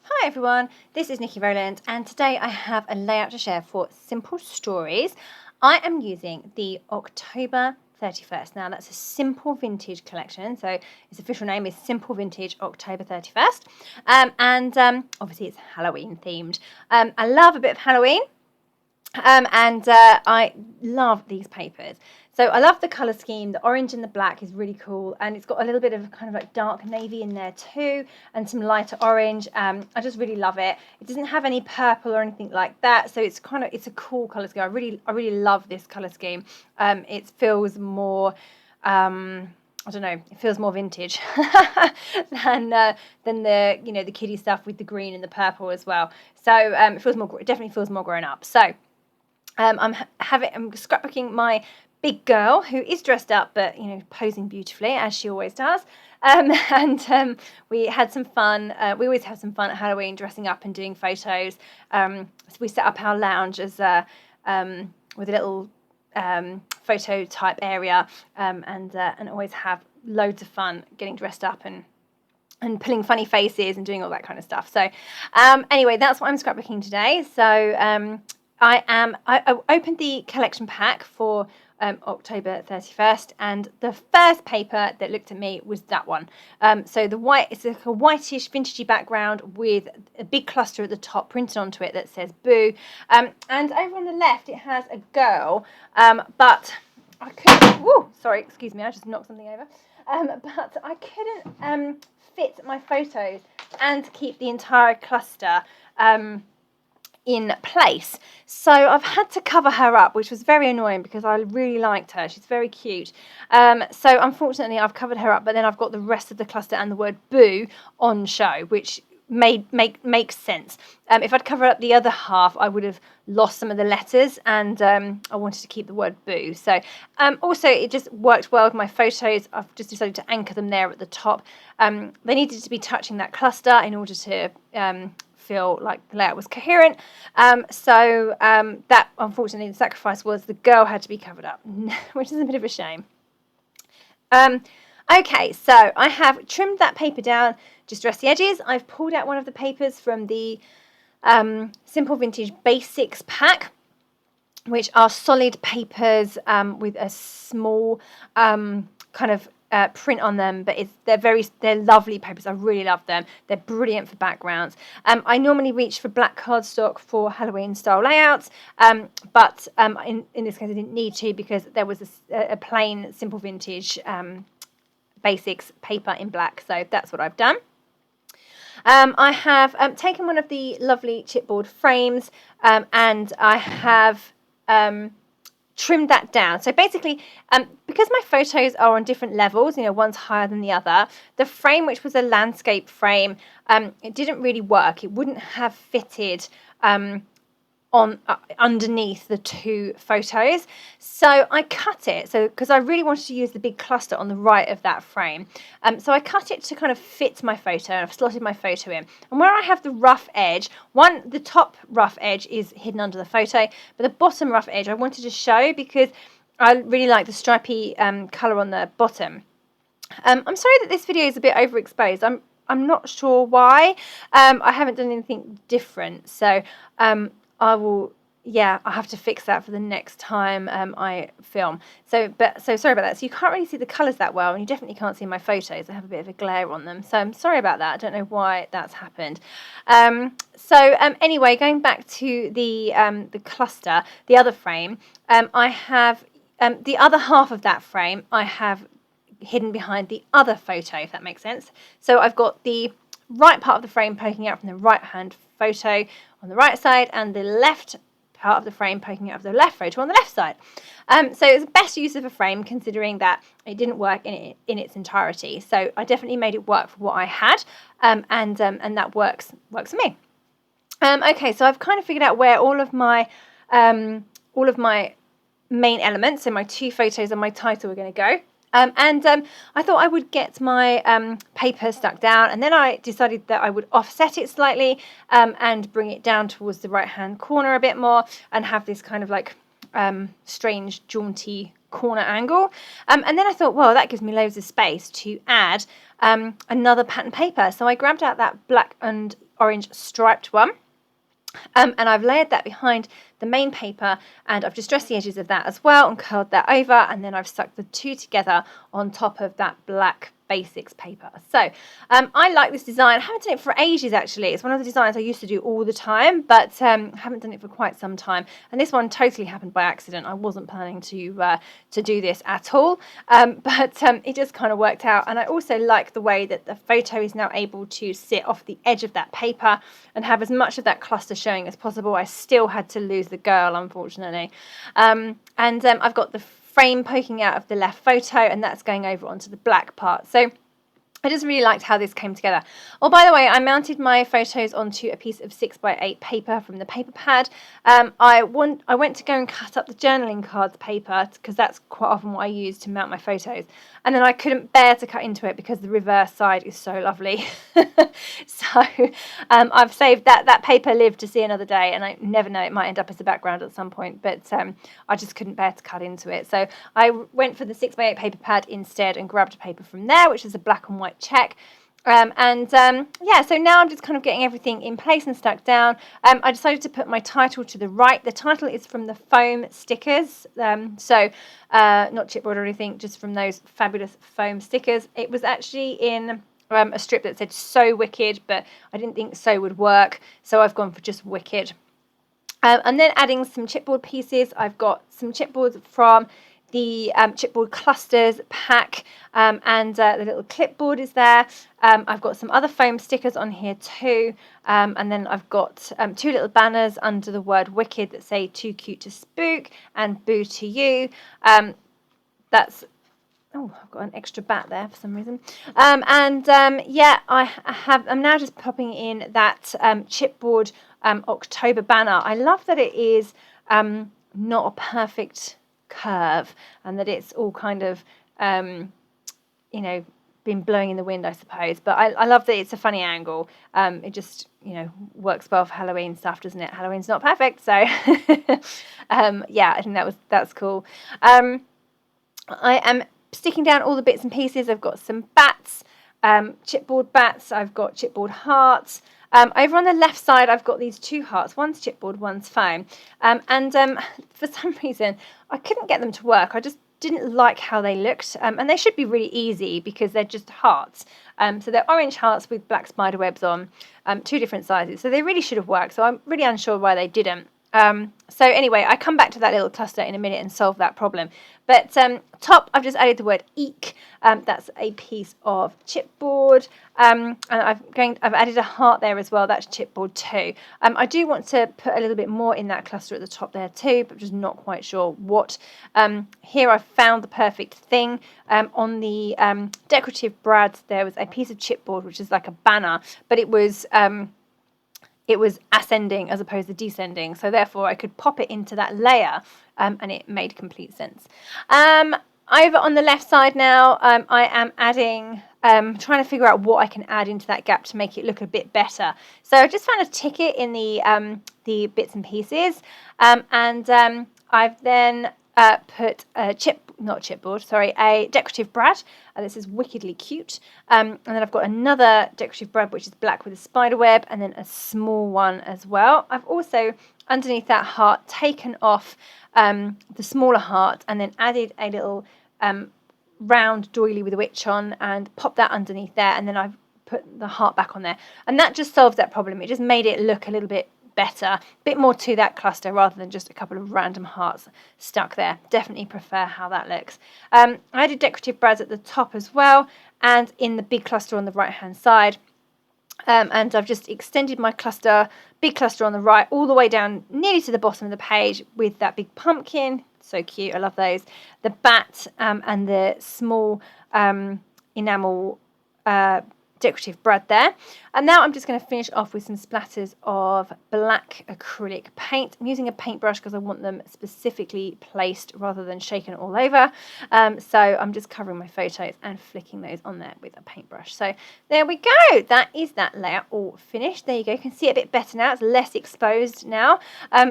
Hi everyone, this is Nikki Rowland and today I have a layout to share for Simple Stories. I am using the October 31st. Now that's a simple vintage collection, so its official name is Simple Vintage October 31st. Obviously it's Halloween themed. I love a bit of Halloween. I love these papers. So I love the colour scheme. The orange and the black is really cool, and it's got a little bit of kind of like dark navy in there too, and some lighter orange. I just really love it. It doesn't have any purple or anything like that, so it's a cool colour scheme. I really love this colour scheme. It feels more I don't know, it feels more vintage than the the kiddie stuff with the green and the purple as well. So it definitely feels more grown up. So I'm scrapbooking my big girl, who is dressed up but posing beautifully as she always does. We had some fun. We always have some fun at Halloween, dressing up and doing photos. So we set up our lounge as with a little photo type area, and always have loads of fun getting dressed up and pulling funny faces and doing all that kind of stuff. So anyway, that's what I'm scrapbooking today. So I opened the collection pack for October 31st, and the first paper that looked at me was that one. So it's like a whitish vintagey background with a big cluster at the top printed onto it that says Boo. And over on the left it has a girl, but I couldn't, sorry, excuse me, I just knocked something over. But I couldn't fit my photos and keep the entire cluster in place, so I've had to cover her up, which was very annoying because I really liked her. She's very cute. So unfortunately I've covered her up, but then I've got the rest of the cluster and the word Boo on show, which makes sense. If I'd covered up the other half, I would have lost some of the letters, and I wanted to keep the word Boo. So also it just worked well with my photos. I've just decided to anchor them there at the top. They needed to be touching that cluster in order to feel like the layout was coherent. That, unfortunately, the sacrifice was the girl had to be covered up, which is a bit of a shame. Okay, so I have trimmed that paper down, just dressed the edges. I've pulled out one of the papers from the Simple Vintage Basics pack, which are solid papers with a small kind of print on them, but they're lovely papers. I really love them. They're brilliant for backgrounds. I normally reach for black cardstock for Halloween style layouts, but in this case I didn't need to, because there was a plain Simple Vintage Basics paper in black, so that's what I've done. I have taken one of the lovely chipboard frames, and I have trimmed that down. So basically, because my photos are on different levels, one's higher than the other, the frame, which was a landscape frame, it didn't really work. It wouldn't have fitted underneath the two photos, so I cut it, because I really wanted to use the big cluster on the right of that frame. So I cut it to kind of fit my photo, and I've slotted my photo in. And where I have the rough edge, the top rough edge is hidden under the photo, but the bottom rough edge I wanted to show because I really like the stripy colour on the bottom. I'm sorry that this video is a bit overexposed. I'm not sure why. I haven't done anything different, so I have to fix that for the next time I film. So sorry about that. So you can't really see the colours that well, and you definitely can't see my photos. I have a bit of a glare on them, so I'm sorry about that. I don't know why that's happened. Anyway, going back to the cluster, the other frame, I have the other half of that frame I have hidden behind the other photo, if that makes sense. So I've got the right part of the frame poking out from the right hand photo on the right side, and the left part of the frame poking out of the left photo on the left side. So it's the best use of a frame, considering that it didn't work in its entirety. So I definitely made it work for what I had, and that works for me. Okay, so I've kind of figured out where all of my main elements, so my two photos and my title, are going to go. I thought I would get my paper stuck down, and then I decided that I would offset it slightly and bring it down towards the right hand corner a bit more, and have this kind of like strange jaunty corner angle. And then I thought, well, that gives me loads of space to add another pattern paper. So I grabbed out that black and orange striped one. And I've layered that behind the main paper, and I've distressed the edges of that as well and curled that over, and then I've stuck the two together on top of that black basics paper. So I like this design. I haven't done it for ages actually. It's one of the designs I used to do all the time, but haven't done it for quite some time. And this one totally happened by accident. I wasn't planning to do this at all, but it just kind of worked out. And I also like the way that the photo is now able to sit off the edge of that paper and have as much of that cluster showing as possible. I still had to lose the girl, unfortunately. I've got the frame poking out of the left photo, and that's going over onto the black part. So I just really liked how this came together. Oh, by the way, I mounted my photos onto a piece of 6x8 paper from the paper pad. I went to go and cut up the journaling cards paper because that's quite often what I use to mount my photos. And then I couldn't bear to cut into it because the reverse side is so lovely. So I've saved that paper lived to see another day, and I never know, it might end up as a background at some point, but I just couldn't bear to cut into it. So I went for the 6x8 paper pad instead and grabbed a paper from there, which is a black and white check. Yeah, so now I'm just kind of getting everything in place and stuck down. I decided to put my title to the right. The title is from the foam stickers, not chipboard or anything, just from those fabulous foam stickers. It was actually in a strip that said So Wicked, but I didn't think So would work, so I've gone for just Wicked. And then adding some chipboard pieces. I've got some chipboards from the chipboard clusters pack, and the little clipboard is there. I've got some other foam stickers on here too, and then I've got two little banners under the word Wicked that say "Too cute to spook" and "Boo to you." That's Oh, I've got an extra bat there for some reason. Yeah, I'm now just popping in that chipboard October banner. I love that it is not a perfect curve, and that it's all kind of been blowing in the wind, I suppose. But I love that it's a funny angle. It just works well for Halloween stuff, doesn't it? Halloween's not perfect, so yeah, I think that's cool. I am sticking down all the bits and pieces. I've got some bats, chipboard bats. I've got chipboard hearts. Over on the left side, I've got these two hearts. One's chipboard, one's foam. For some reason, I couldn't get them to work. I just didn't like how they looked. And they should be really easy because they're just hearts. So they're orange hearts with black spider webs on, two different sizes. So they really should have worked. So I'm really unsure why they didn't. So anyway, I come back to that little cluster in a minute and solve that problem. But top, I've just added the word eek. That's a piece of chipboard. And I've added a heart there as well. That's chipboard too. I do want to put a little bit more in that cluster at the top there too, but I'm just not quite sure what. Here I've found the perfect thing. On the decorative brads, there was a piece of chipboard, which is like a banner, but it was ascending as opposed to descending, so therefore I could pop it into that layer, and it made complete sense. Over on the left side now, I am adding, trying to figure out what I can add into that gap to make it look a bit better. So I just found a ticket in the bits and pieces, and I've then put a a decorative brad. This is wickedly cute. And then I've got another decorative brad which is black with a spider web, and then a small one as well. I've also, underneath that heart, taken off the smaller heart and then added a little round doily with a witch on and popped that underneath there, and then I've put the heart back on there. And that just solves that problem. It just made it look a little bit better, a bit more to that cluster rather than just a couple of random hearts stuck there. Definitely prefer how that looks. I added decorative brads at the top as well, and in the big cluster on the right hand side. And I've just extended my cluster, big cluster on the right, all the way down nearly to the bottom of the page with that big pumpkin. So cute, I love those. The bat and the small enamel decorative brad there. And now I'm just going to finish off with some splatters of black acrylic paint. I'm using a paintbrush because I want them specifically placed rather than shaken all over. So I'm just covering my photos and flicking those on there with a paintbrush. So there we go. That is that layer all finished. There you go. You can see it a bit better now. It's less exposed now.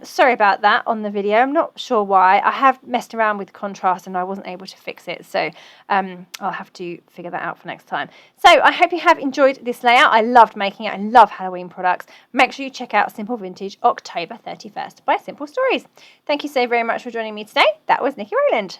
Sorry about that on the video. I'm not sure why. I have messed around with contrast and I wasn't able to fix it. So I'll have to figure that out for next time. So I hope you have enjoyed this layout. I loved making it. I love Halloween products. Make sure you check out Simple Vintage October 31st by Simple Stories. Thank you so very much for joining me today. That was Nikki Rowland.